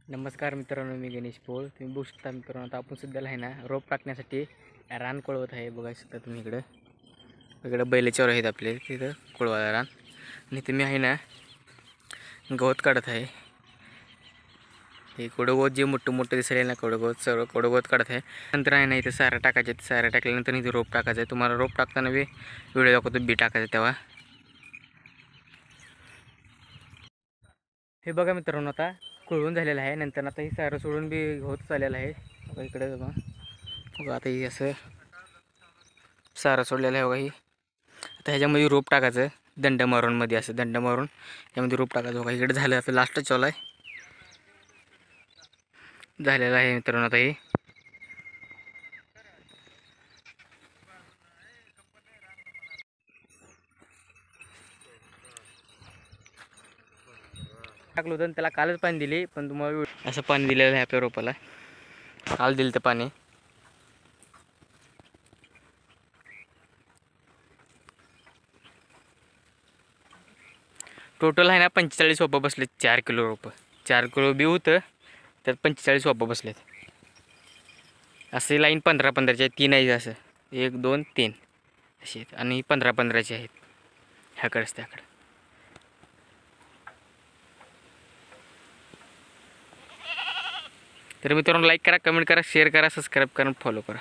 नमस्कार मित्रांनो, मी गणेश पोळ. तुम्ही बघू शकता मित्रांनो, आता आपण सध्याला आहे ना रोप टाकण्यासाठी रान कोळवत आहे. बघा शकता तुम्ही इकडं बैलचोर आहेत आपले, तिथं कोळवायला रान. आणि तुम्ही आहे ना गवत काढत आहे. हे कोडगवत जे मोठं दिसायला ना कोडगवत सर्व कोडगवत काढत आहे. नंतर आहे ना इथं सारा टाकायचे. सारा टाकल्यानंतर इथे रोप टाकायचं आहे. तुम्हाला रोप टाकताना व्हिडिओ दाखवतो बी टाकायचं तेव्हा. हे बघा मित्रांनो, आता कोळवून झालेलं आहे. नंतर आता हे सारं सोडून बी होत चाललेलं आहे. बघा इकडे बघा आता हे असं सारं सोडलेलं आहे. बघा ही आता ह्याच्यामध्ये रोप टाकायचं. दंड मारूनमध्ये असं दंड मारून यामध्ये रोप टाकायचं. बघा इकडे झालं, आता लास्ट चालू आहे, झालेलं आहे मित्रांनो. आता हे टाकलं होतं त्याला कालच पाणी दिले, पण तुम्हाला असं पाणी दिलेलं आहे आपल्या रोपाला. काल दिलं ते पाणी. टोटल आहे ना 45 रोपं बसलेत. 4 किलो रोपं, 4 किलो बी होतं, तर 45 रोपं बसलेत. असे लाईन 15-15चे आहेत. 3 आहे असं 1 2 3 असे आहेत. आणि 15-15चे आहेत ह्याकडेच त्याकडे. तर मित्रांनो, लाईक करा, कमेंट करा, शेअर करा, सबस्क्राईब करा, फॉलो करा.